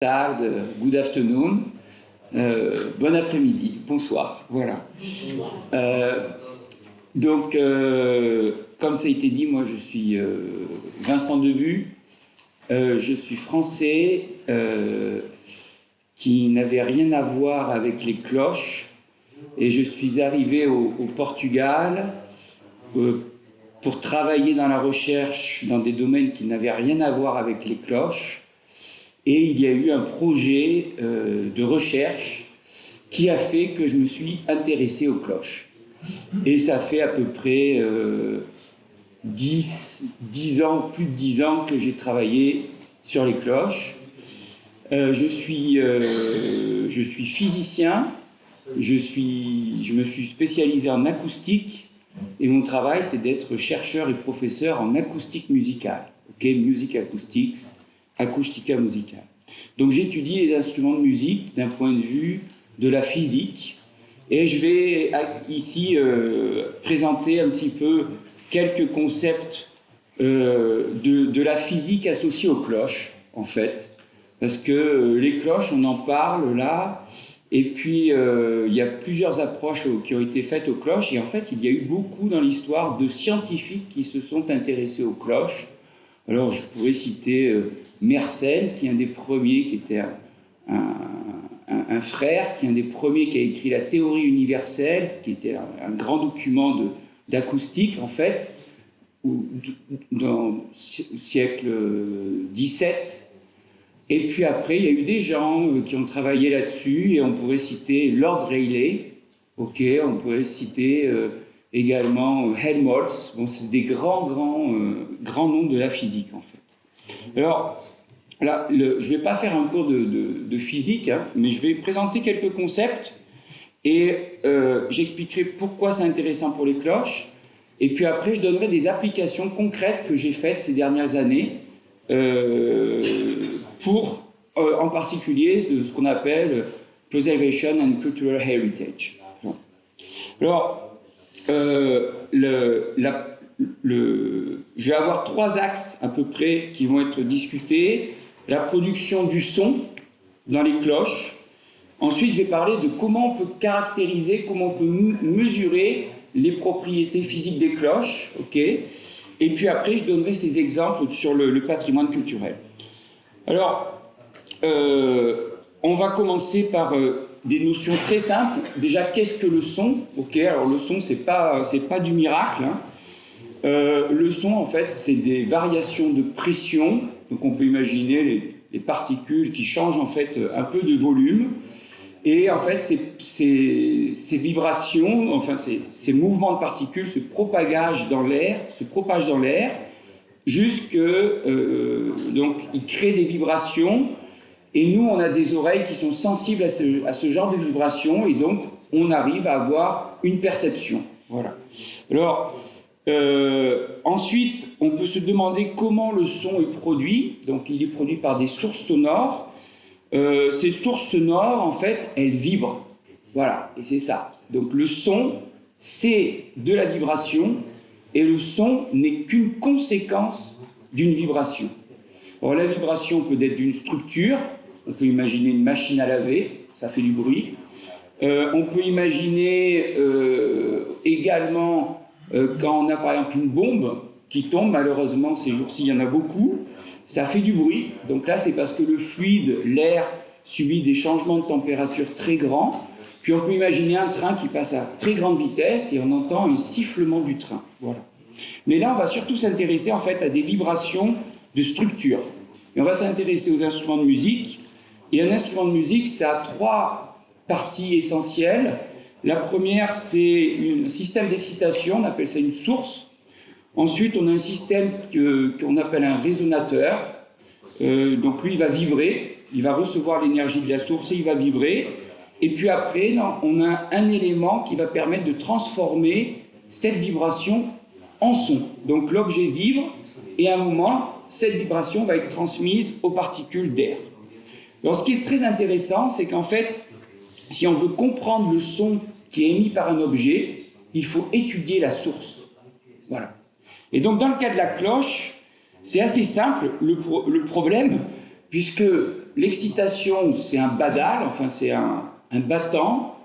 good afternoon, bon après-midi, bonsoir, voilà. Comme ça a été dit, moi je suis Vincent Debu, je suis français, qui n'avait rien à voir avec les cloches, et je suis arrivé au Portugal pour travailler dans la recherche dans des domaines qui n'avaient rien à voir avec les cloches. Et il y a eu un projet de recherche qui a fait que je me suis intéressé aux cloches. Et ça fait à peu près 10 ans, plus de 10 ans que j'ai travaillé sur les cloches. Je suis physicien, je me suis spécialisé en acoustique, et mon travail c'est d'être chercheur et professeur en acoustique musicale, Music Acoustics, Acoustica Musicale. Donc j'étudie les instruments de musique d'un point de vue de la physique, et je vais ici présenter un petit peu quelques concepts de la physique associée aux cloches, en fait, parce que les cloches, on en parle là, et puis il y a plusieurs approches qui ont été faites aux cloches, et en fait il y a eu beaucoup dans l'histoire de scientifiques qui se sont intéressés aux cloches. Alors je pourrais citer Mersenne, qui est un des premiers, qui était un frère, qui est un des premiers qui a écrit la théorie universelle, qui était un grand document d'acoustique, en fait, dans le siècle XVII. Et puis après, il y a eu des gens qui ont travaillé là-dessus, et on pourrait citer Lord Rayleigh, on pourrait citer également Helmholtz. Bon, c'est des grands noms de la physique, en fait. Alors, là, je ne vais pas faire un cours de physique, mais je vais présenter quelques concepts, et j'expliquerai pourquoi c'est intéressant pour les cloches, et puis après, je donnerai des applications concrètes que j'ai faites ces dernières années, pour, en particulier, ce qu'on appelle Preservation and Cultural Heritage. Alors, je vais avoir 3 axes à peu près qui vont être discutés. La production du son dans les cloches. Ensuite, je vais parler de comment on peut caractériser, comment on peut mesurer les propriétés physiques des cloches. Et puis après, je donnerai ces exemples sur le patrimoine culturel. Alors, on va commencer par des notions très simples. Déjà, qu'est-ce que le son? Alors le son, c'est pas du miracle. Le son, en fait, c'est des variations de pression. Donc, on peut imaginer les particules qui changent en fait un peu de volume. Et en fait, ces vibrations, enfin ces mouvements de particules se propagent dans l'air, donc ils créent des vibrations. Et nous, on a des oreilles qui sont sensibles à ce genre de vibrations, et donc on arrive à avoir une perception. Voilà. Alors, ensuite, on peut se demander comment le son est produit. Donc, il est produit par des sources sonores. Ces sources sonores, en fait, elles vibrent. Voilà, et c'est ça. Donc, le son, c'est de la vibration, et le son n'est qu'une conséquence d'une vibration. Alors, la vibration peut être d'une structure. On peut imaginer une machine à laver, ça fait du bruit. On peut imaginer également quand on a par exemple une bombe qui tombe, malheureusement ces jours-ci il y en a beaucoup, ça fait du bruit. Donc là c'est parce que le fluide, l'air, subit des changements de température très grands. Puis on peut imaginer un train qui passe à très grande vitesse et on entend un sifflement du train. Voilà. Mais là on va surtout s'intéresser en fait à des vibrations de structure. Et on va s'intéresser aux instruments de musique. Et un instrument de musique, ça a 3 parties essentielles. La première, c'est un système d'excitation, on appelle ça une source. Ensuite, on a un système qu'on appelle un résonateur. Donc lui, il va vibrer, il va recevoir l'énergie de la source et il va vibrer. Et puis après, on a un élément qui va permettre de transformer cette vibration en son. Donc l'objet vibre, et à un moment, cette vibration va être transmise aux particules d'air. Alors, ce qui est très intéressant, c'est qu'en fait, si on veut comprendre le son qui est émis par un objet, il faut étudier la source. Voilà. Et donc, dans le cas de la cloche, c'est assez simple, le problème, puisque l'excitation, c'est un badal, enfin c'est un battant,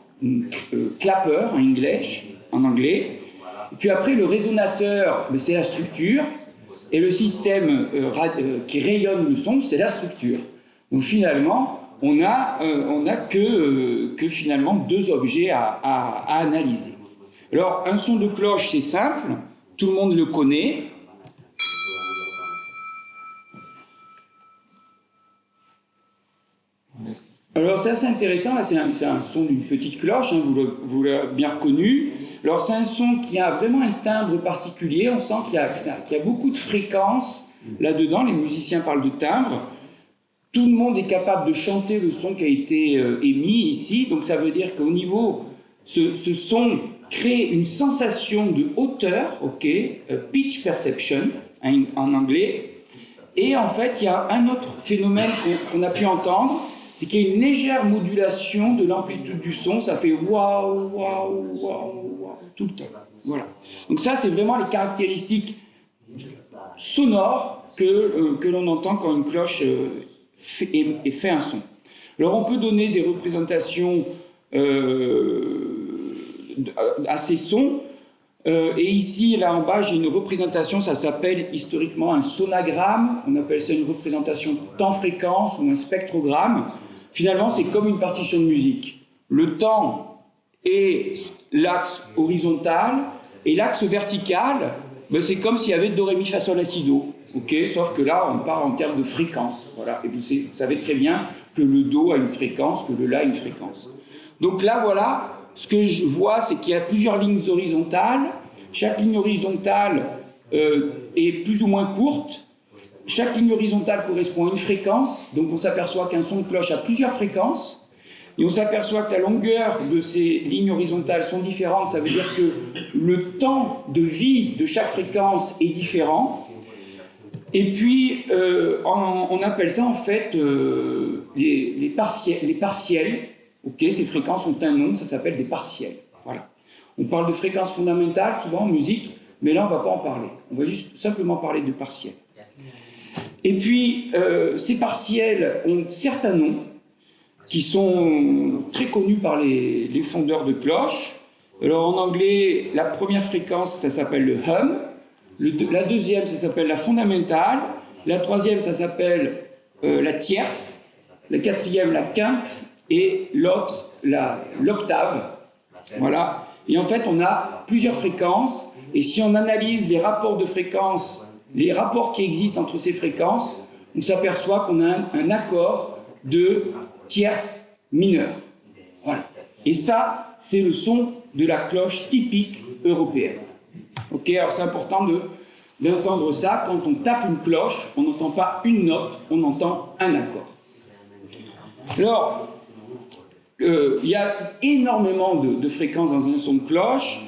clapper en anglais. Et puis après, le résonateur, c'est la structure, et le système qui rayonne le son, c'est la structure. Donc finalement, on a que finalement deux objets à analyser. Alors, un son de cloche, c'est simple, tout le monde le connaît. Alors c'est assez intéressant, là c'est un son d'une petite cloche, hein, vous l'avez bien reconnu. Alors c'est un son qui a vraiment un timbre particulier, on sent qu'il y a beaucoup de fréquences là-dedans, les musiciens parlent de timbre. Tout le monde est capable de chanter le son qui a été émis ici, donc ça veut dire qu'au niveau, ce son crée une sensation de hauteur, ok, pitch perception en anglais, et en fait il y a un autre phénomène qu'on a pu entendre, c'est qu'il y a une légère modulation de l'amplitude du son, ça fait waouh, waouh, waouh, waouh, tout le temps. Voilà. Donc ça, c'est vraiment les caractéristiques sonores que l'on entend quand une cloche fait un son. Alors on peut donner des représentations à ces sons, et ici, là en bas, j'ai une représentation, ça s'appelle historiquement un sonagramme, on appelle ça une représentation temps-fréquence ou un spectrogramme. Finalement, c'est comme une partition de musique. Le temps est l'axe horizontal, et l'axe vertical, c'est comme s'il y avait do, ré, mi, fa, sol, la, si, do. Okay, sauf que là, on parle en termes de fréquence. Voilà. Et vous savez très bien que le do a une fréquence, que le la a une fréquence. Donc là, voilà, ce que je vois, c'est qu'il y a plusieurs lignes horizontales. Chaque ligne horizontale est plus ou moins courte. Chaque ligne horizontale correspond à une fréquence. Donc on s'aperçoit qu'un son de cloche a plusieurs fréquences. Et on s'aperçoit que la longueur de ces lignes horizontales sont différentes. Ça veut dire que le temps de vie de chaque fréquence est différent. Et puis, on appelle ça en fait les partiels. Okay, ces fréquences ont un nom, ça s'appelle des partiels. Voilà. On parle de fréquences fondamentales, souvent en musique, mais là, on ne va pas en parler. On va juste simplement parler de partiels. Et puis, ces partiels ont certains noms qui sont très connus par les fondeurs de cloches. Alors, en anglais, la première fréquence, ça s'appelle le hum. La deuxième, ça s'appelle la fondamentale. La troisième, ça s'appelle la tierce. La quatrième, la quinte. Et l'autre, l'octave. Voilà. Et en fait, on a plusieurs fréquences. Et si on analyse les rapports de fréquences, les rapports qui existent entre ces fréquences, on s'aperçoit qu'on a un accord de tierce mineure. Voilà. Et ça, c'est le son de la cloche typique européenne. Ok, alors c'est important d'entendre ça. Quand on tape une cloche, on n'entend pas une note, on entend un accord. Alors, il y a énormément de fréquences dans un son de cloche,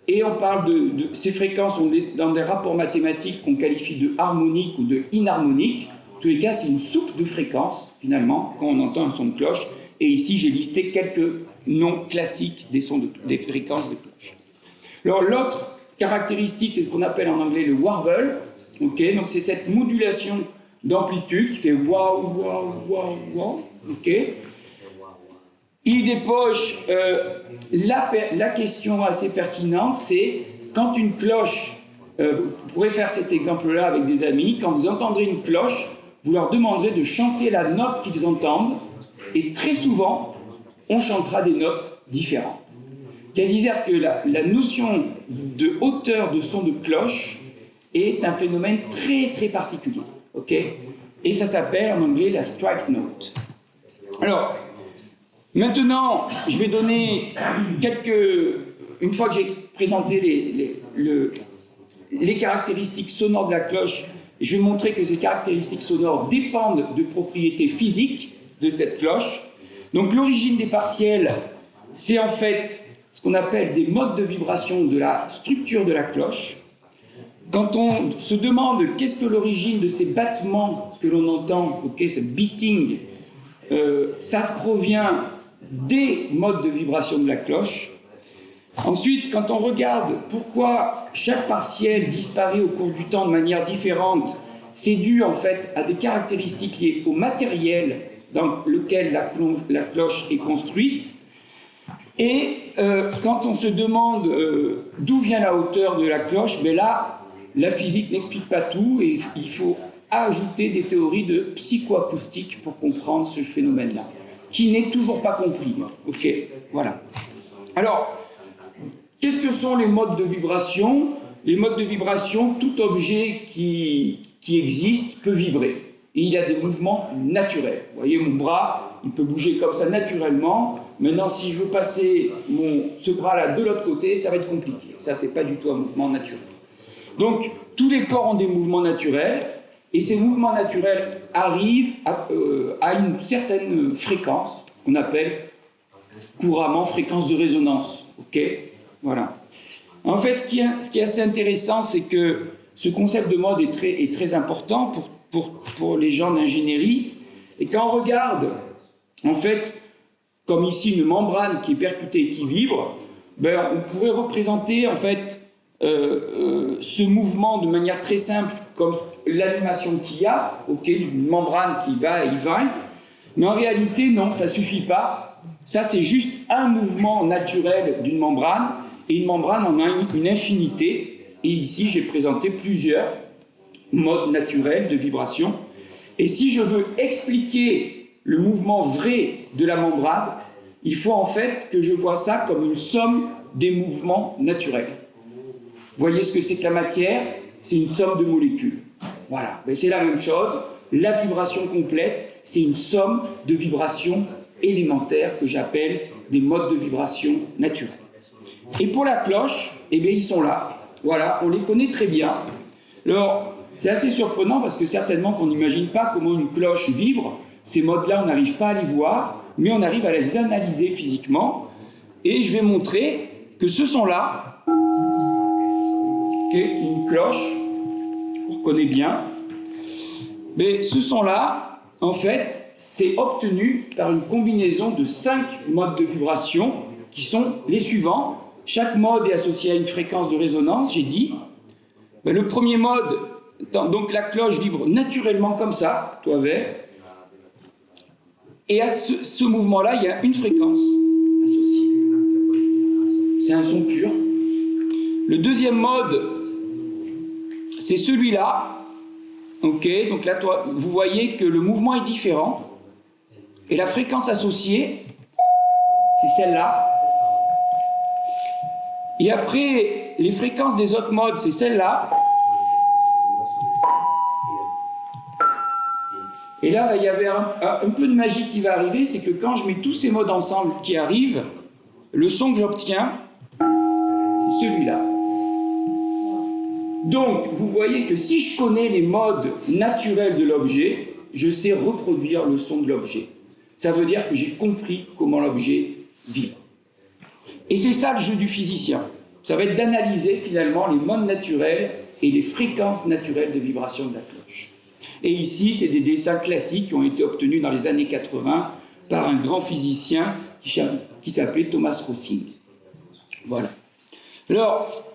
et on parle de ces fréquences sont dans des rapports mathématiques qu'on qualifie de harmoniques ou de inharmoniques. En tous les cas, c'est une soupe de fréquences, finalement, quand on entend un son de cloche. Et ici, j'ai listé quelques noms classiques des fréquences de cloche. Alors, l'autre caractéristique, c'est ce qu'on appelle en anglais le warble. Okay, donc, c'est cette modulation d'amplitude qui fait waouh, waouh, waouh, waouh. Okay. Il dépose la question assez pertinente, c'est quand une cloche, vous pourrez faire cet exemple-là avec des amis, quand vous entendrez une cloche, vous leur demanderez de chanter la note qu'ils entendent, et très souvent, on chantera des notes différentes. C'est-à-dire que la notion de hauteur de son de cloche est un phénomène très très particulier, ok ? Et ça s'appelle en anglais la strike note. Alors, maintenant, je vais donner une fois que j'ai présenté les caractéristiques sonores de la cloche, je vais montrer que ces caractéristiques sonores dépendent de propriétés physiques de cette cloche. Donc l'origine des partiels, c'est en fait ce qu'on appelle des modes de vibration de la structure de la cloche. Quand on se demande qu'est-ce que l'origine de ces battements que l'on entend, ok, ce beating, ça provient des modes de vibration de la cloche. Ensuite, quand on regarde pourquoi chaque partiel disparaît au cours du temps de manière différente, c'est dû en fait à des caractéristiques liées au matériel dans lequel la cloche est construite. Et quand on se demande d'où vient la hauteur de la cloche, ben là, la physique n'explique pas tout et il faut ajouter des théories de psychoacoustique pour comprendre ce phénomène-là, qui n'est toujours pas compris. Ok, voilà. Alors, qu'est-ce que sont les modes de vibration? Les modes de vibration, tout objet qui existe peut vibrer. Et il y a des mouvements naturels. Vous voyez, mon bras, il peut bouger comme ça naturellement. Maintenant, si je veux passer ce bras-là de l'autre côté, ça va être compliqué. Ça, c'est pas du tout un mouvement naturel. Donc, tous les corps ont des mouvements naturels, et ces mouvements naturels arrivent à une certaine fréquence, qu'on appelle couramment fréquence de résonance. Ok, voilà. En fait, ce qui est assez intéressant, c'est que ce concept de mode est très important pour les gens d'ingénierie. Et quand on regarde, en fait, comme ici, une membrane qui est percutée et qui vibre, ben, on pourrait représenter, en fait, ce mouvement de manière très simple, comme l'animation qu'il y a, ok, d'une membrane qui va et vient. Mais en réalité, non, ça ne suffit pas. Ça, c'est juste un mouvement naturel d'une membrane. Et une membrane en a une infinité. Et ici, j'ai présenté plusieurs modes naturels de vibration. Et si je veux expliquer le mouvement vrai de la membrane, il faut en fait que je vois ça comme une somme des mouvements naturels. Vous voyez ce que c'est que la matière? C'est une somme de molécules. Voilà, mais c'est la même chose. La vibration complète, c'est une somme de vibrations élémentaires que j'appelle des modes de vibration naturels. Et pour la cloche, eh bien, ils sont là. Voilà, on les connaît très bien. Alors, c'est assez surprenant parce que certainement qu'on n'imagine pas comment une cloche vibre. Ces modes-là, on n'arrive pas à les voir, mais on arrive à les analyser physiquement. Et je vais montrer que ce son-là, qui est une cloche, on reconnaît bien, mais ce son-là, en fait, c'est obtenu par une combinaison de 5 modes de vibration qui sont les suivants. Chaque mode est associé à une fréquence de résonance, j'ai dit. Mais le premier mode, donc la cloche vibre naturellement comme ça, toi avec. Et à ce mouvement-là, il y a une fréquence associée. C'est un son pur. Le deuxième mode, c'est celui-là. Ok, donc là, vous voyez que le mouvement est différent. Et la fréquence associée, c'est celle-là. Et après, les fréquences des autres modes, c'est celle-là. Et là, il y avait un peu de magie qui va arriver, c'est que quand je mets tous ces modes ensemble qui arrivent, le son que j'obtiens, c'est celui-là. Donc, vous voyez que si je connais les modes naturels de l'objet, je sais reproduire le son de l'objet. Ça veut dire que j'ai compris comment l'objet vibre. Et c'est ça le jeu du physicien. Ça va être d'analyser finalement les modes naturels et les fréquences naturelles de vibration de la cloche. Et ici, c'est des dessins classiques qui ont été obtenus dans les années 80 par un grand physicien qui s'appelait Thomas Rosing. Voilà. Alors,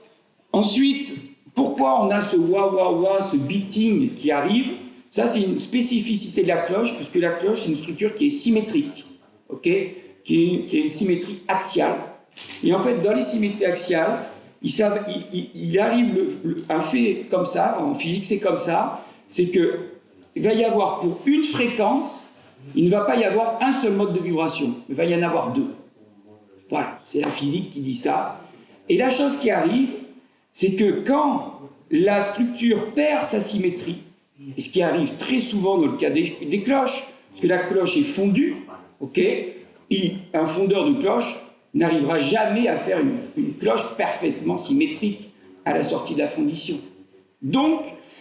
ensuite, pourquoi on a ce wah-wah-wah, ce beating qui arrive? Ça, c'est une spécificité de la cloche, puisque la cloche, c'est une structure qui est symétrique, okay, qui est une symétrie axiale. Et en fait, dans les symétries axiales, il arrive un fait comme ça, en physique c'est comme ça, c'est qu'il va y avoir pour une fréquence, il ne va pas y avoir un seul mode de vibration, il va y en avoir deux. Voilà, c'est la physique qui dit ça. Et la chose qui arrive, c'est que quand la structure perd sa symétrie, et ce qui arrive très souvent dans le cas des cloches, parce que la cloche est fondue, ok, et un fondeur de cloche n'arrivera jamais à faire une cloche parfaitement symétrique à la sortie de la fondition. Donc,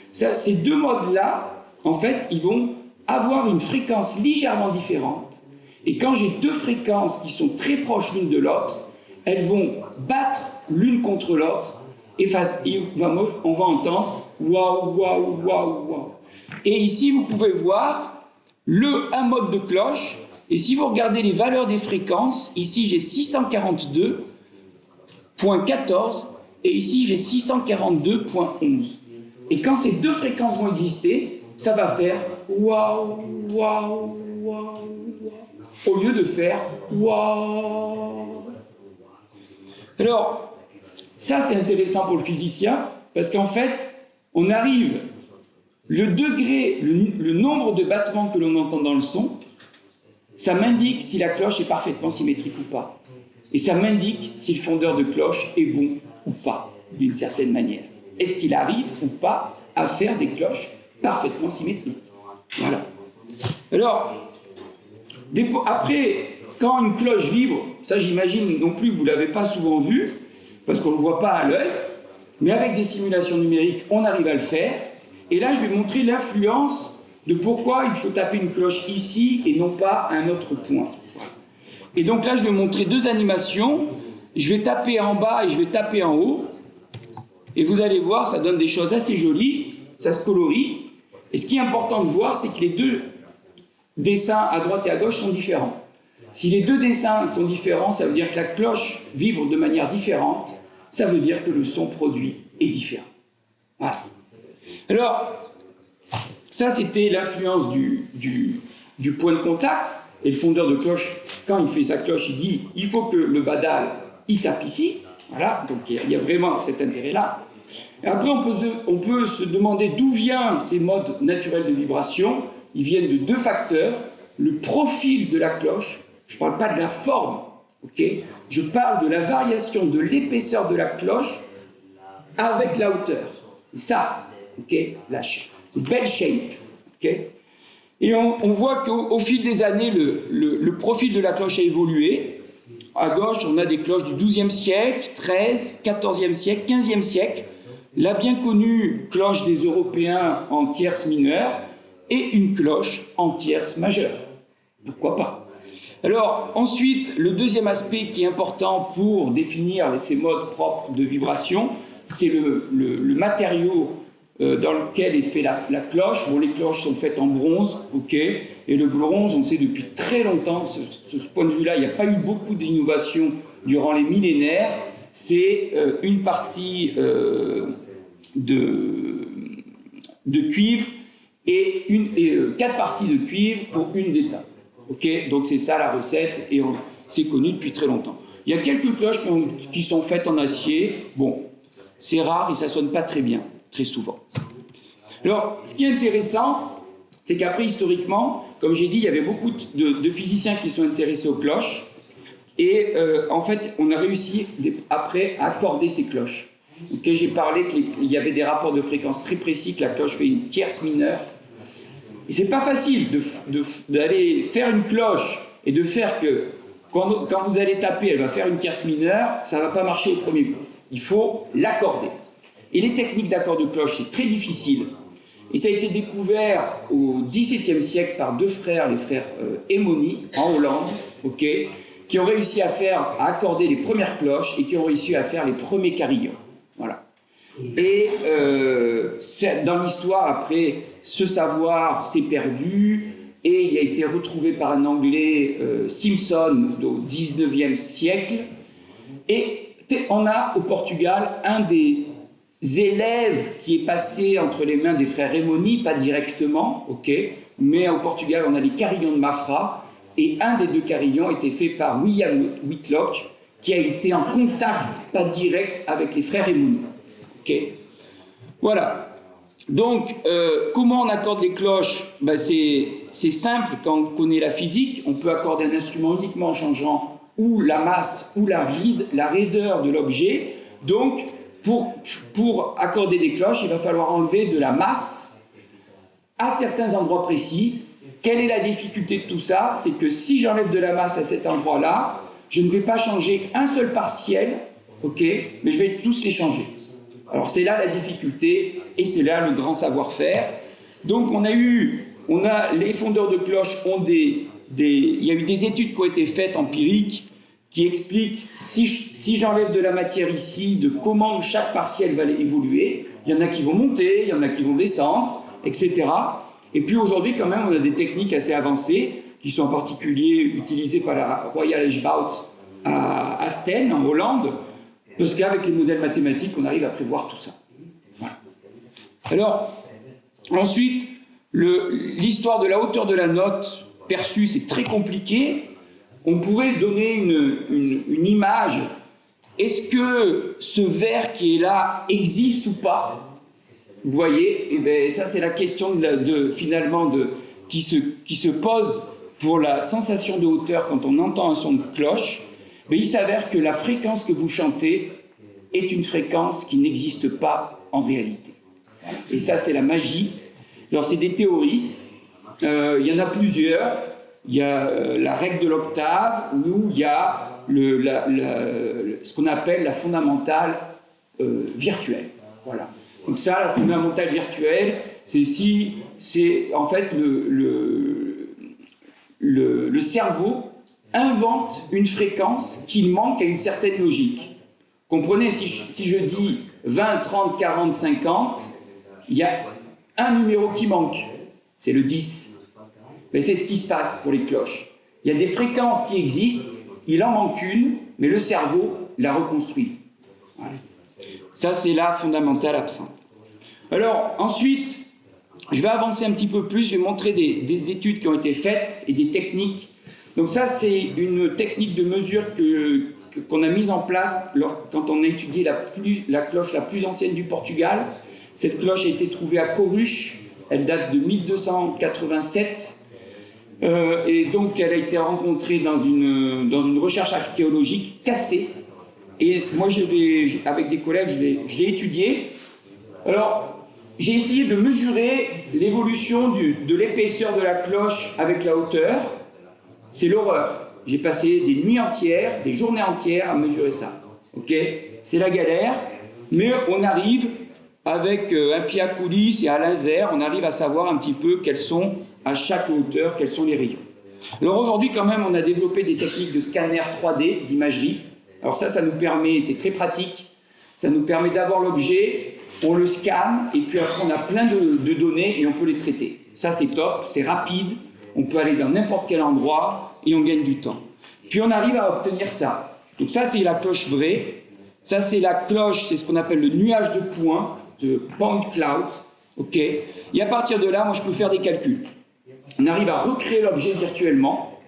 ces deux modes-là, en fait, ils vont avoir une fréquence légèrement différente. Et quand j'ai deux fréquences qui sont très proches l'une de l'autre, elles vont battre l'une contre l'autre, et on va entendre waouh, waouh, waouh, waouh. Et ici, vous pouvez voir un mode de cloche. Et si vous regardez les valeurs des fréquences, ici j'ai 642.14 et ici j'ai 642.11. Et quand ces deux fréquences vont exister, ça va faire waouh, waouh, waouh, au lieu de faire waouh. Alors, ça c'est intéressant pour le physicien, parce qu'en fait, on arrive, le degré, le nombre de battements que l'on entend dans le son, ça m'indique si la cloche est parfaitement symétrique ou pas. Et ça m'indique si le fondeur de cloche est bon ou pas, d'une certaine manière. Est-ce qu'il arrive ou pas à faire des cloches parfaitement symétriques? Voilà. Alors, après, quand une cloche vibre, ça j'imagine non plus que vous ne l'avez pas souvent vu, parce qu'on ne le voit pas à l'œil, mais avec des simulations numériques, on arrive à le faire. Et là, je vais montrer l'influence de pourquoi il faut taper une cloche ici et non pas à un autre point. Et donc là, je vais montrer deux animations. Je vais taper en bas et je vais taper en haut. Et vous allez voir, ça donne des choses assez jolies, ça se colorie. Et ce qui est important de voir, c'est que les deux dessins à droite et à gauche sont différents. Si les deux dessins sont différents, ça veut dire que la cloche vibre de manière différente. Ça veut dire que le son produit est différent. Voilà. Alors, ça c'était l'influence du point de contact. Et le fondeur de cloche, quand il fait sa cloche, il dit il faut que le badal il tape ici. Voilà, donc il y a vraiment cet intérêt-là. Et après, on peut se demander d'où viennent ces modes naturels de vibration. Ils viennent de deux facteurs. Le profil de la cloche, je ne parle pas de la forme, okay. Je parle de la variation de l'épaisseur de la cloche avec la hauteur. C'est ça, okay. C'est bell shape. Okay. Et on voit qu'au fil des années, le profil de la cloche a évolué. À gauche, on a des cloches du XIIe siècle, XIIIe, XIVe siècle, XVe siècle. La bien connue cloche des Européens en tierce mineure et une cloche en tierce majeure. Pourquoi pas? Alors, ensuite, le deuxième aspect qui est important pour définir ces modes propres de vibration, c'est le matériau dans lequel est fait la cloche. Bon, les cloches sont faites en bronze, ok, et le bronze, on sait depuis très longtemps, ce point de vue-là, il n'y a pas eu beaucoup d'innovation durant les millénaires. C'est une partie de cuivre et 4 parties de cuivre pour une d'étain. Ok, donc c'est ça la recette et c'est connu depuis très longtemps. Il y a quelques cloches qui sont faites en acier. Bon, c'est rare et ça sonne pas très bien, très souvent. Alors, ce qui est intéressant, c'est qu'après, historiquement, comme j'ai dit, il y avait beaucoup de physiciens qui sont intéressés aux cloches. Et en fait, on a réussi après à accorder ces cloches. Okay, j'ai parlé qu'il y avait des rapports de fréquence très précis, que la cloche fait une tierce mineure. Et c'est pas facile d'aller faire une cloche et de faire que quand vous allez taper, elle va faire une tierce mineure, ça va pas marcher au premier coup. Il faut l'accorder. Et les techniques d'accord de cloche, c'est très difficile. Et ça a été découvert au XVIIe siècle par deux frères, les frères Emoni, en Hollande, okay, qui ont réussi à accorder les premières cloches et qui ont réussi à faire les premiers carillons. Voilà. Et dans l'histoire, après, ce savoir s'est perdu et il a été retrouvé par un Anglais, Simpson, au XIXe siècle. Et on a au Portugal un des élèves qui est passé entre les mains des frères Emoni, pas directement, ok, mais au Portugal, on a les carillons de Mafra, et un des deux carillons était fait par William Whitlock, qui a été en contact, pas direct, avec les frères Emoni. Okay. Voilà. Donc, comment on accorde les cloches? Ben, c'est simple, quand on connaît la physique, on peut accorder un instrument uniquement en changeant ou la masse ou la raideur de l'objet. Donc, pour accorder des cloches, il va falloir enlever de la masse à certains endroits précis. Quelle est la difficulté de tout ça? C'est que si j'enlève de la masse à cet endroit-là, je ne vais pas changer un seul partiel, ok, mais je vais tous les changer. Alors c'est là la difficulté et c'est là le grand savoir-faire. Donc les fondeurs de cloches ont il y a eu des études qui ont été faites empiriques qui expliquent si j'enlève de la matière ici, de comment chaque partiel va évoluer. Il y en a qui vont monter, il y en a qui vont descendre, etc. Et puis aujourd'hui quand même on a des techniques assez avancées qui sont en particulier utilisées par la Royal Ijsbout à Asten en Hollande. Parce qu'avec les modèles mathématiques, on arrive à prévoir tout ça. Voilà. Alors, ensuite, l'histoire de la hauteur de la note perçue, c'est très compliqué. on pourrait donner une image. Est-ce que ce verre qui est là existe ou pas? Vous voyez, et bien ça c'est la question qui se pose pour la sensation de hauteur quand on entend un son de cloche. Mais il s'avère que la fréquence que vous chantez est une fréquence qui n'existe pas en réalité. Et ça c'est la magie. Alors c'est des théories, il y en a plusieurs. Il y a la règle de l'octave, où il y a ce qu'on appelle la fondamentale virtuelle. Voilà. Donc ça, la fondamentale virtuelle, c'est en fait le cerveau invente une fréquence qui manque à une certaine logique. Comprenez, si je dis 20, 30, 40, 50, il y a un numéro qui manque, c'est le 10. Mais c'est ce qui se passe pour les cloches. Il y a des fréquences qui existent, il en manque une, mais le cerveau la reconstruit. Voilà. Ça, c'est la fondamentale absente. Alors, ensuite, je vais avancer un petit peu plus, je vais montrer des études qui ont été faites et des techniques. Donc ça, c'est une technique de mesure qu'on a mise en place quand on a étudié la cloche la plus ancienne du Portugal. Cette cloche a été trouvée à Coruche, elle date de 1287. Et donc elle a été rencontrée dans une recherche archéologique cassée. Et moi, avec des collègues, je l'ai étudiée. Alors, j'ai essayé de mesurer l'évolution de l'épaisseur de la cloche avec la hauteur. C'est l'horreur. J'ai passé des nuits entières, des journées entières à mesurer ça. Ok, c'est la galère, mais on arrive avec un pied à coulisse et un laser, on arrive à savoir un petit peu quels sont, à chaque hauteur, quels sont les rayons. Alors aujourd'hui, quand même, on a développé des techniques de scanner 3D, d'imagerie. Alors ça nous permet, c'est très pratique, ça nous permet d'avoir l'objet, on le scanne, et puis après on a plein de données et on peut les traiter. Ça c'est top, c'est rapide, on peut aller dans n'importe quel endroit et on gagne du temps. Puis on arrive à obtenir ça. Donc ça c'est la cloche vraie, ça c'est la cloche, c'est ce qu'on appelle le nuage de points, de point cloud, ok. Et à partir de là, moi je peux faire des calculs. On arrive à recréer l'objet virtuellement,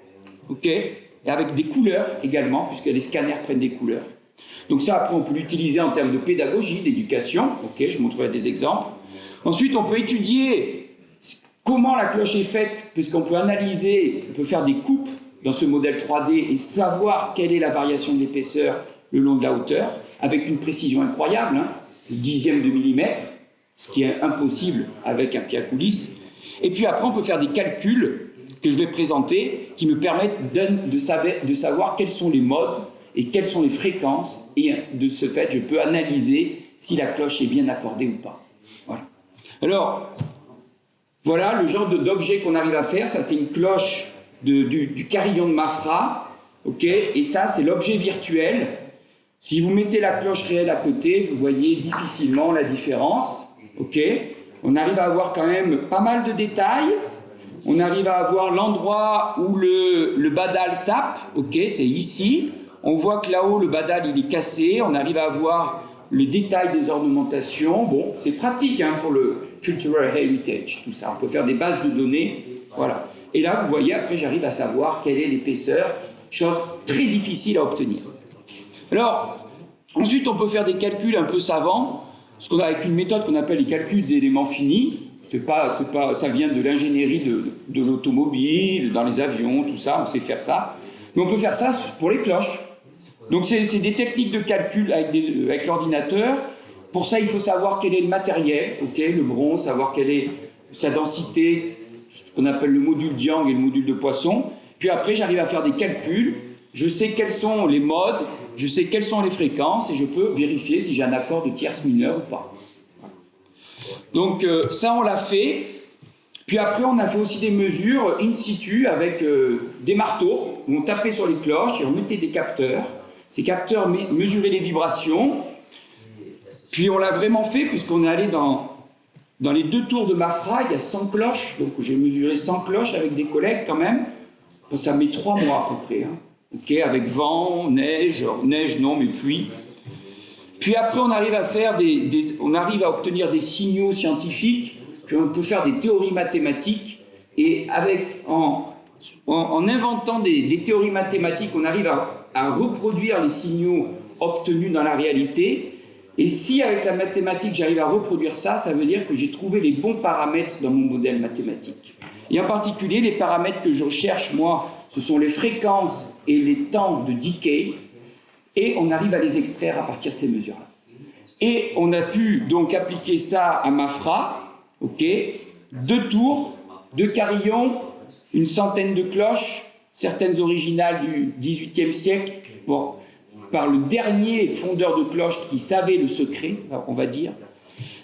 ok, et avec des couleurs également, puisque les scanners prennent des couleurs. Donc ça, après, on peut l'utiliser en termes de pédagogie, d'éducation, ok, je montrerai des exemples. Ensuite, on peut étudier comment la cloche est faite, puisqu'on peut analyser, on peut faire des coupes dans ce modèle 3D et savoir quelle est la variation de l'épaisseur le long de la hauteur, avec une précision incroyable, hein, dixième de millimètre, ce qui est impossible avec un pied à coulisse. Et puis après, on peut faire des calculs que je vais présenter qui me permettent de savoir quels sont les modes et quelles sont les fréquences. Et de ce fait, je peux analyser si la cloche est bien accordée ou pas. Voilà. Alors, voilà le genre d'objet qu'on arrive à faire. Ça, c'est une cloche du carillon de Mafra. Okay, et ça, c'est l'objet virtuel. Si vous mettez la cloche réelle à côté, vous voyez difficilement la différence. Okay, on arrive à avoir quand même pas mal de détails. On arrive à avoir l'endroit où le badal tape. Ok, c'est ici. On voit que là-haut, le badal, il est cassé. On arrive à avoir le détail des ornementations. Bon, c'est pratique hein, pour le cultural heritage, tout ça. On peut faire des bases de données. Voilà. Et là, vous voyez, après, j'arrive à savoir quelle est l'épaisseur. Chose très difficile à obtenir. Alors, ensuite, on peut faire des calculs un peu savants, avec une méthode qu'on appelle les calculs d'éléments finis. Ça vient de l'ingénierie de l'automobile, dans les avions, tout ça, on sait faire ça. Mais on peut faire ça pour les cloches. Donc, c'est des techniques de calcul avec l'ordinateur. Pour ça, il faut savoir quel est le matériel, okay, le bronze, savoir quelle est sa densité, ce qu'on appelle le module Young et le module de Poisson. Puis après, j'arrive à faire des calculs. Je sais quels sont les modes, je sais quelles sont les fréquences et je peux vérifier si j'ai un accord de tierce mineure ou pas. Donc ça, on l'a fait. Puis après, on a fait aussi des mesures in situ avec des marteaux où on tapait sur les cloches et on mettait des capteurs. Ces capteurs mesuraient les vibrations. Puis on l'a vraiment fait puisqu'on est allé dans les 2 tours de Mafra, il y a 100 cloches. Donc j'ai mesuré 100 cloches avec des collègues quand même. Ça met 3 mois à peu près. Hein. Okay, avec vent, neige non, mais pluie. Puis après, on arrive à obtenir des signaux scientifiques, puis on peut faire des théories mathématiques, et en en inventant des théories mathématiques, on arrive à reproduire les signaux obtenus dans la réalité. Et si avec la mathématique j'arrive à reproduire ça, ça veut dire que j'ai trouvé les bons paramètres dans mon modèle mathématique. Et en particulier, les paramètres que je recherche, moi, ce sont les fréquences et les temps de decay, et on arrive à les extraire à partir de ces mesures-là. Et on a pu donc appliquer ça à Mafra, ok, 2 tours, 2 carillons, une centaine de cloches, certaines originales du XVIIIe siècle, bon, par le dernier fondeur de cloches qui savait le secret, on va dire.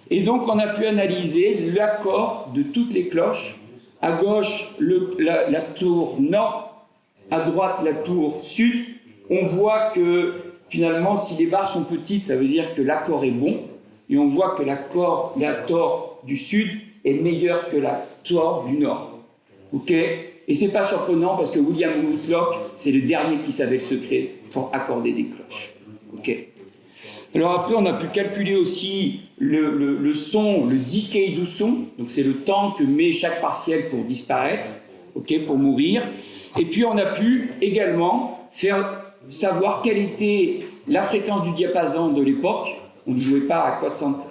Et donc on a pu analyser l'accord de toutes les cloches. À gauche, la tour nord, à droite, la tour sud. On voit que finalement, si les barres sont petites, ça veut dire que l'accord est bon. Et on voit que la tor du sud est meilleure que la tor du nord. Ok ? Et c'est pas surprenant parce que William Whitlock, c'est le dernier qui savait le secret pour accorder des cloches. Ok. Alors après, on a pu calculer aussi le son, le decay du son. Donc c'est le temps que met chaque partiel pour disparaître, ok, pour mourir. Et puis on a pu également savoir quelle était la fréquence du diapason de l'époque. On ne jouait pas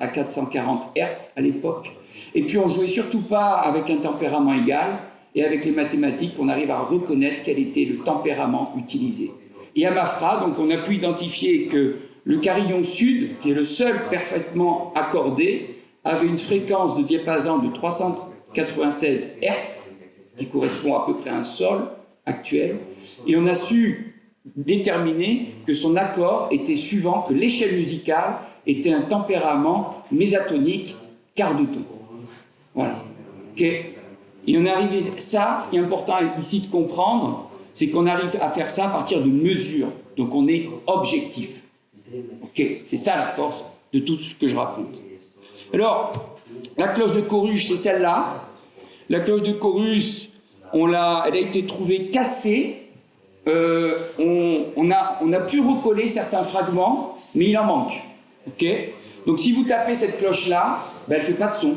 à 440 Hz à l'époque. Et puis on ne jouait surtout pas avec un tempérament égal. Et avec les mathématiques, on arrive à reconnaître quel était le tempérament utilisé. Et à Mafra, donc on a pu identifier que le carillon sud, qui est le seul parfaitement accordé, avait une fréquence de diapason de 396 Hz, qui correspond à peu près à un sol actuel. Et on a su déterminer que son accord était suivant que l'échelle musicale était un tempérament mésatonique quart de ton. Voilà. Okay. Et on est arrivé, ça, ce qui est important ici de comprendre, c'est qu'on arrive à faire ça à partir de mesures. Donc on est objectif. Ok, c'est ça la force de tout ce que je raconte. Alors, la cloche de Coruche, c'est celle-là. La cloche de Coruche, elle a été trouvée cassée. On a pu recoller certains fragments, mais il en manque. Ok. Donc si vous tapez cette cloche-là, ben, elle ne fait pas de son.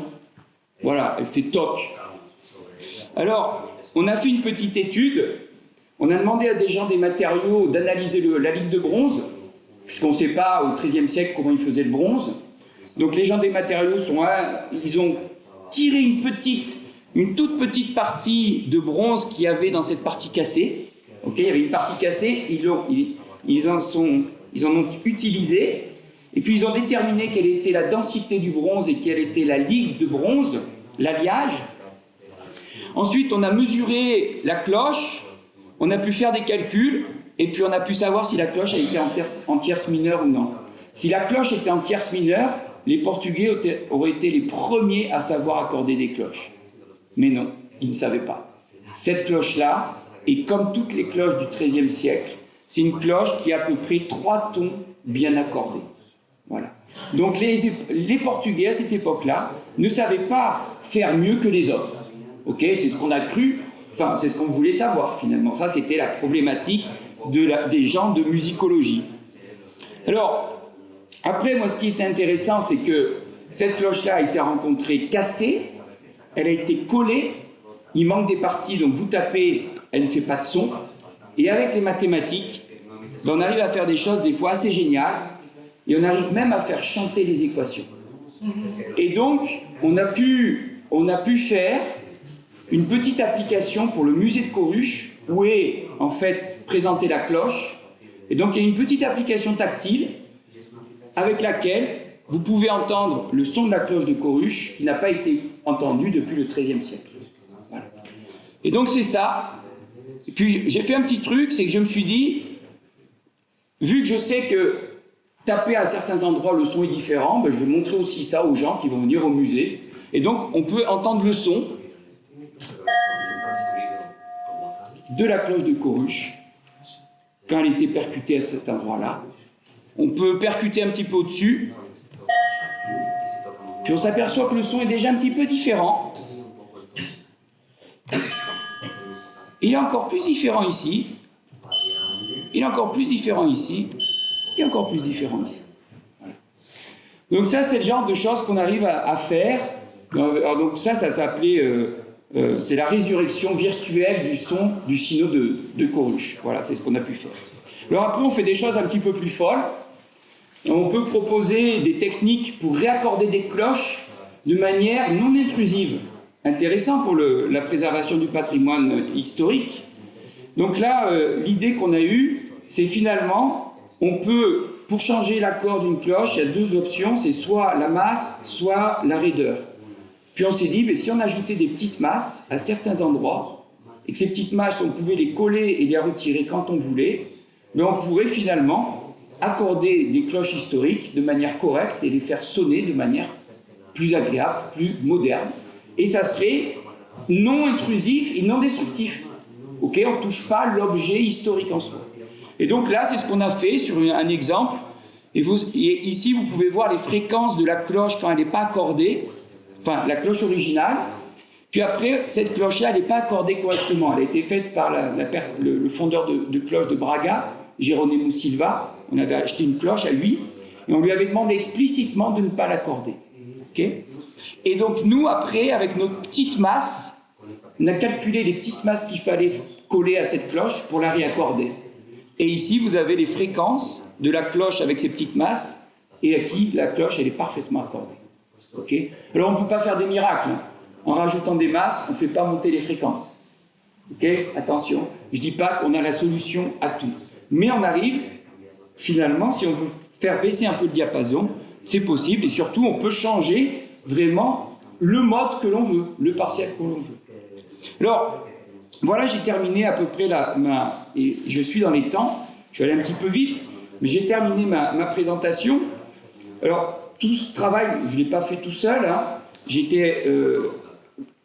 Voilà, elle fait toc. Alors, on a fait une petite étude, on a demandé à des gens des matériaux d'analyser la ligue de bronze, puisqu'on ne sait pas au XIIIe siècle comment ils faisaient le bronze. Donc les gens des matériaux ils ont tiré une toute petite partie de bronze qu'il y avait dans cette partie cassée. Okay, il y avait une partie cassée, ils en ont utilisé, et puis ils ont déterminé quelle était la densité du bronze et quelle était la ligue de bronze, l'alliage. Ensuite, on a mesuré la cloche, on a pu faire des calculs, et puis on a pu savoir si la cloche a été en tierce mineure ou non. Si la cloche était en tierce mineure, les Portugais auraient été les premiers à savoir accorder des cloches. Mais non, ils ne savaient pas. Cette cloche-là, et comme toutes les cloches du XIIIe siècle, c'est une cloche qui a à peu près 3 tons bien accordés. Voilà. Donc les Portugais, à cette époque-là, ne savaient pas faire mieux que les autres. Okay, c'est ce qu'on a cru, enfin c'est ce qu'on voulait savoir finalement. Ça c'était la problématique des gens de musicologie. Alors, après moi ce qui est intéressant c'est que cette cloche-là a été rencontrée cassée, elle a été collée, il manque des parties, donc vous tapez, elle ne fait pas de son. Et avec les mathématiques, on arrive à faire des choses des fois assez géniales, et on arrive même à faire chanter les équations. Et donc, on a pu faire une petite application pour le musée de Coruche, où est en fait présentée la cloche. Et donc il y a une petite application tactile avec laquelle vous pouvez entendre le son de la cloche de Coruche qui n'a pas été entendu depuis le XIIIe siècle. Voilà. Et donc c'est ça. Et puis j'ai fait un petit truc, c'est que je me suis dit, vu que je sais que taper à certains endroits le son est différent, ben, je vais montrer aussi ça aux gens qui vont venir au musée. Et donc on peut entendre le son de la cloche de Coruche quand elle était percutée à cet endroit-là. On peut percuter un petit peu au-dessus, puis on s'aperçoit que le son est déjà un petit peu différent. Il est encore plus différent ici, il est encore plus différent ici, il est encore plus différent ici. Voilà. Donc ça, c'est le genre de choses qu'on arrive à faire. Alors donc ça s'appelait c'est la résurrection virtuelle du son du synode de Coruche. Voilà, c'est ce qu'on a pu faire. Alors après, on fait des choses un petit peu plus folles. On peut proposer des techniques pour réaccorder des cloches de manière non intrusive. Intéressant pour la préservation du patrimoine historique. Donc là, l'idée qu'on a eue, c'est finalement, on peut, pour changer l'accord d'une cloche, il y a deux options, c'est soit la masse, soit la raideur. Puis on s'est dit, mais si on ajoutait des petites masses à certains endroits, et que ces petites masses, on pouvait les coller et les retirer quand on voulait, mais on pourrait finalement accorder des cloches historiques de manière correcte et les faire sonner de manière plus agréable, plus moderne. Et ça serait non intrusif et non destructif. Ok, on ne touche pas l'objet historique en soi. Et donc là, c'est ce qu'on a fait sur un exemple. Et ici, vous pouvez voir les fréquences de la cloche quand elle n'est pas accordée. Enfin, la cloche originale. Puis après, cette cloche-là, elle n'est pas accordée correctement. Elle a été faite par le fondeur de cloches de Braga, Geronimo Silva. On avait acheté une cloche à lui. Et on lui avait demandé explicitement de ne pas l'accorder. Okay. Et donc nous, après, avec nos petites masses, on a calculé les petites masses qu'il fallait coller à cette cloche pour la réaccorder. Et ici, vous avez les fréquences de la cloche avec ces petites masses, et à qui la cloche, elle est parfaitement accordée. Okay. Alors, on ne peut pas faire des miracles. Hein. En rajoutant des masses, on ne fait pas monter les fréquences. Okay. Attention, je ne dis pas qu'on a la solution à tout. Mais on arrive, finalement, si on veut faire baisser un peu le diapason, c'est possible, et surtout, on peut changer vraiment le mode que l'on veut, le partiel que l'on veut. Alors, voilà, j'ai terminé à peu près et je suis dans les temps, je vais aller un petit peu vite, mais j'ai terminé ma présentation. Alors, tout ce travail, je ne l'ai pas fait tout seul, hein. J'ai été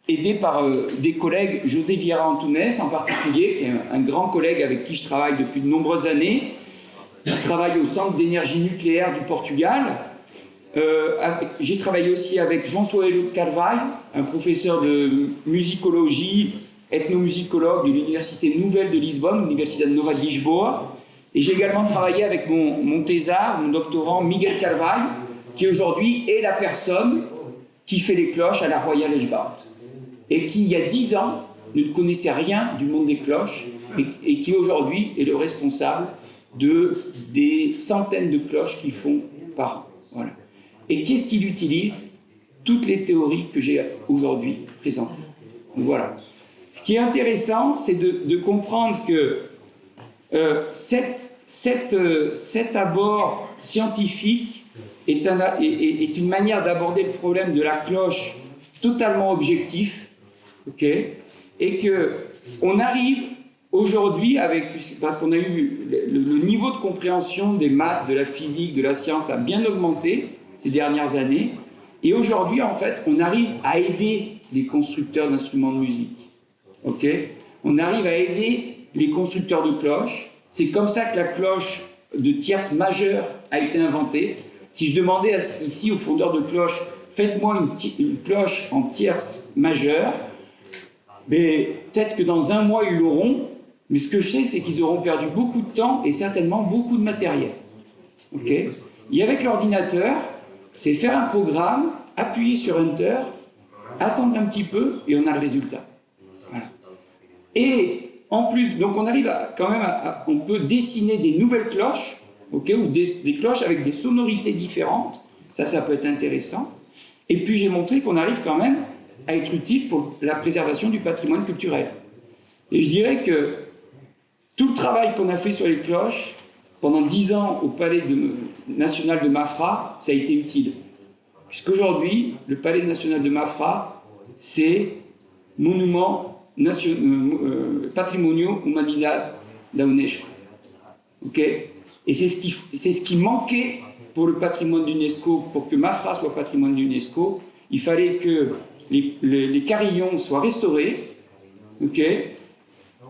aidé par des collègues, José Vieira Antunes en particulier, qui est un grand collègue avec qui je travaille depuis de nombreuses années, qui travaille au Centre d'énergie nucléaire du Portugal. J'ai travaillé aussi avec João Soeiro de Carvalho, un professeur de musicologie, ethnomusicologue de l'Université Nouvelle de Lisbonne, Universidade Nova de Lisboa. Et j'ai également travaillé avec mon thésard, mon doctorant Miguel Carvalho, qui aujourd'hui est la personne qui fait les cloches à la Royal Edgebout. Et qui, il y a 10 ans, ne connaissait rien du monde des cloches, et qui aujourd'hui est le responsable des centaines de cloches qu'ils font par an. Voilà. Et qu'est-ce qu'il utilise? Toutes les théories que j'ai aujourd'hui présentées. Donc voilà. Ce qui est intéressant, c'est de comprendre que cet abord scientifique est une manière d'aborder le problème de la cloche totalement objectif, okay, et qu'on arrive aujourd'hui, parce qu'on a eu le niveau de compréhension des maths, de la physique, de la science a bien augmenté ces dernières années, et aujourd'hui, en fait, on arrive à aider les constructeurs d'instruments de musique. Okay, on arrive à aider les constructeurs de cloches. C'est comme ça que la cloche de tierce majeure a été inventée. Si je demandais ici aux fondeurs de cloches, faites-moi une cloche en tierce majeure, peut-être que dans un mois ils l'auront, mais ce que je sais, c'est qu'ils auront perdu beaucoup de temps et certainement beaucoup de matériel. Okay, et avec l'ordinateur, c'est faire un programme, appuyer sur Enter, attendre un petit peu et on a le résultat. Voilà. Et en plus, donc on arrive on peut dessiner des nouvelles cloches, okay, ou des cloches avec des sonorités différentes, ça peut être intéressant. Et puis j'ai montré qu'on arrive quand même à être utile pour la préservation du patrimoine culturel. Et je dirais que tout le travail qu'on a fait sur les cloches, pendant 10 ans au Palais national de Mafra, ça a été utile. Puisqu'aujourd'hui, le Palais national de Mafra, c'est monument patrimonio humanidad da UNESCO. Okay, et c'est ce qui manquait pour le patrimoine d'UNESCO, pour que Mafra soit patrimoine d'UNESCO. Il fallait que les carillons soient restaurés. Okay,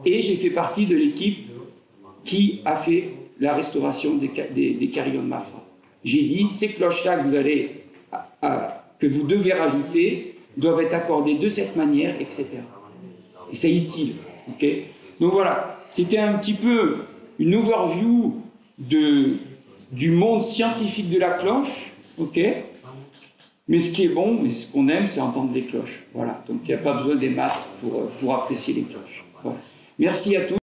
et j'ai fait partie de l'équipe qui a fait la restauration des carillons de Mafra. J'ai dit, ces cloches-là que vous devez rajouter doivent être accordées de cette manière, etc. Et c'est utile. Okay, donc voilà, c'était un petit peu une overview du monde scientifique de la cloche. Okay, Mais ce qui est bon, et ce qu'on aime, c'est entendre les cloches. Voilà. Donc il n'y a pas besoin des maths pour apprécier les cloches. Voilà. Merci à tous.